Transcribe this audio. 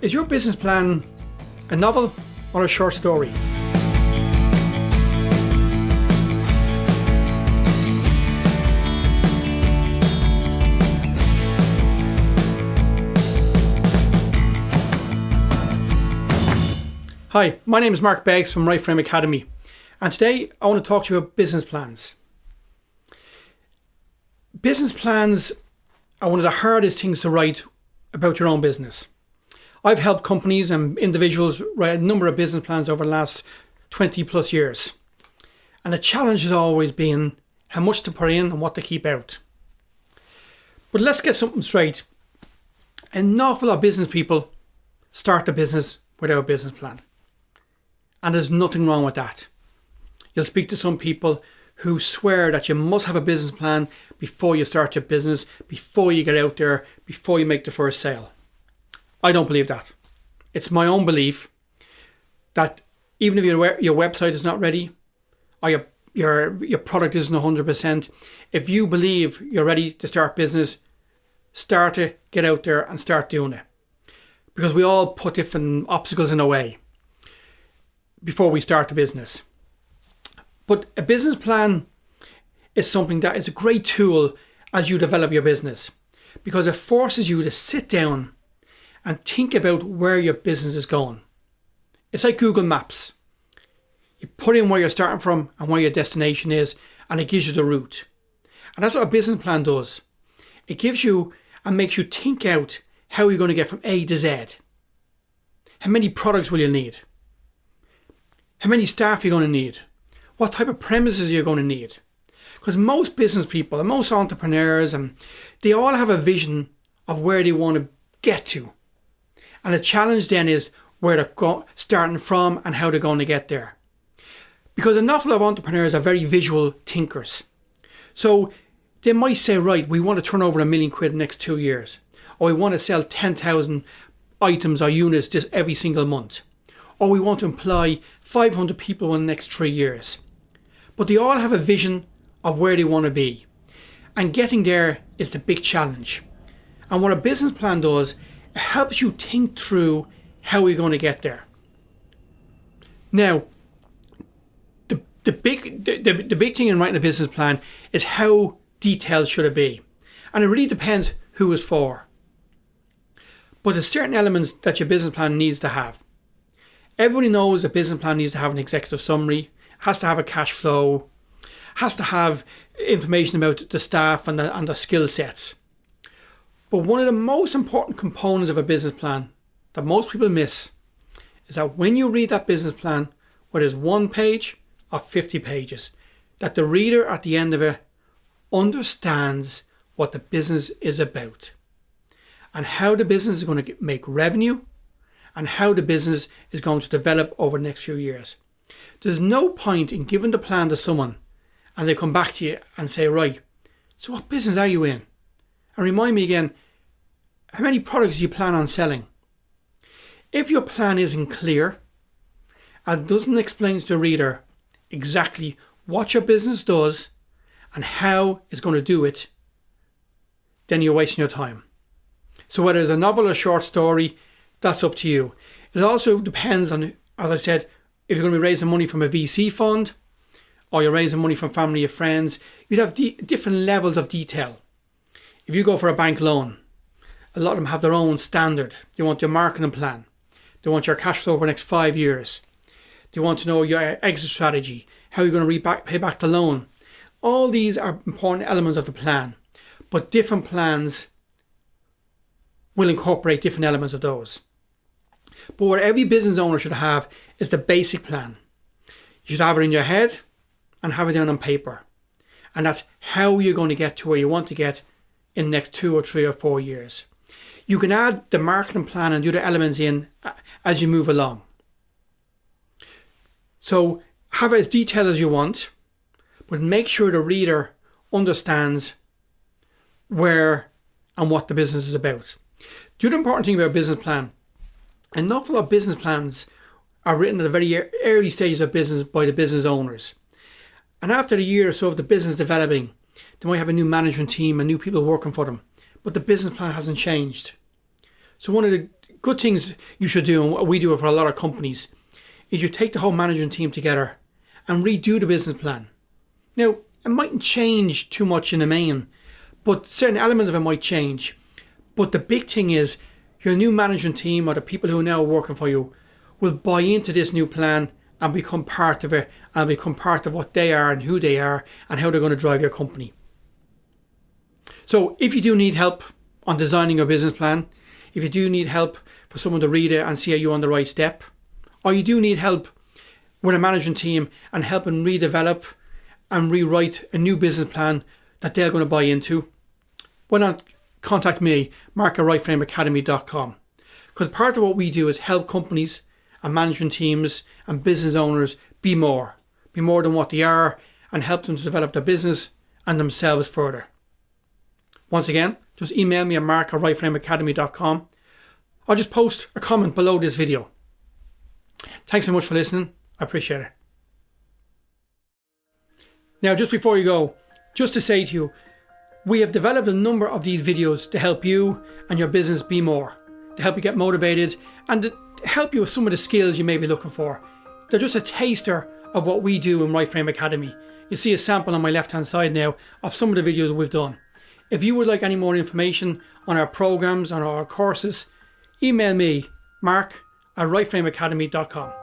Is your business plan a novel or a short story? Hi, my name is Mark Beggs from Right Frame Academy, and today I want to talk to you about business plans. Business plans are one of the hardest things to write about your own business. I've helped companies and individuals write a number of business plans over the last 20 plus years. And the challenge has always been how much to put in and what to keep out. But let's get something straight. An awful lot of business people start a business without a business plan. And there's nothing wrong with that. You'll speak to some people who swear that you must have a business plan before you start your business, before you get out there, before you make the first sale. I don't believe that. It's my own belief that even if your website is not ready or your product isn't 100%, if you believe you're ready to start business, start it, get out there and start doing it. Because we all put different obstacles in the way before we start the business. But a business plan is something that is a great tool as you develop your business, because it forces you to sit down and think about where your business is going. It's like Google Maps. You put in where you're starting from and where your destination is, and it gives you the route. And that's what a business plan does. It gives you and makes you think out how you're going to get from A to Z. How many products will you need? How many staff you're going to need? What type of premises you're going to need? Because most business people and most entrepreneurs, they all have a vision of where they want to get to. And the challenge then is where they're starting from and how they're going to get there. Because an awful lot of entrepreneurs are very visual thinkers. So they might say, right, we want to turn over £1 million in the next 2 years. Or we want to sell 10,000 items or units just every single month. Or we want to employ 500 people in the next 3 years. But they all have a vision of where they want to be. And getting there is the big challenge. And what a business plan does, it helps you think through how you're going to get there. Now, the big thing in writing a business plan is how detailed should it be. And it really depends who it's for. But there's certain elements that your business plan needs to have. Everybody knows a business plan needs to have an executive summary, has to have a cash flow, has to have information about the staff and the skill sets. But one of the most important components of a business plan that most people miss is that when you read that business plan, whether it's 1 page or 50 pages, that the reader at the end of it understands what the business is about and how the business is going to make revenue and how the business is going to develop over the next few years. There's no point in giving the plan to someone and they come back to you and say, right, so what business are you in? And remind me again, how many products do you plan on selling? If your plan isn't clear and doesn't explain to the reader exactly what your business does and how it's going to do it, then you're wasting your time. So whether it's a novel or short story, that's up to you. It also depends on, as I said, if you're going to be raising money from a VC fund or you're raising money from family or friends, you'd have different levels of detail. If you go for a bank loan, a lot of them have their own standard. They want your marketing plan. They want your cash flow over the next 5 years. They want to know your exit strategy, how you're going to pay back the loan. All these are important elements of the plan, but different plans will incorporate different elements of those. But what every business owner should have is the basic plan. You should have it in your head and have it down on paper. And that's how you're going to get to where you want to get in the next 2 or 3 or 4 years. You can add the marketing plan and the other elements in as you move along. So have it as detailed as you want, but make sure the reader understands where and what the business is about. The other important thing about a business plan, an awful lot of business plans are written at the very early stages of business by the business owners. And after a year or so of the business developing, they might have a new management team and new people working for them, but the business plan hasn't changed. So one of the good things you should do, and what we do for a lot of companies, is you take the whole management team together and redo the business plan. Now, it mightn't change too much in the main, but certain elements of it might change. But the big thing is your new management team, or the people who are now working for you, will buy into this new plan and become part of it, and become part of what they are and who they are and how they're going to drive your company. So if you do need help on designing your business plan, if you do need help for someone to read it and see how you're on the right step, or you do need help with a management team and helping redevelop and rewrite a new business plan that they're going to buy into, why not contact me, Mark at rightframeacademy.com. Because part of what we do is help companies and management teams and business owners be more than what they are, and help them to develop their business and themselves further. Once again, just email me at Mark at rightframeacademy.com, or just post a comment below this video. Thanks so much for listening. I appreciate it. Now, just before you go, just to say to you, we have developed a number of these videos to help you and your business be more, to help you get motivated, and to help you with some of the skills you may be looking for. They're just a taster of what we do in Right Frame Academy. You see a sample on my left hand side now of some of the videos we've done. If you would like any more information on our programs, on our courses, email me, Mark at rightframeacademy.com.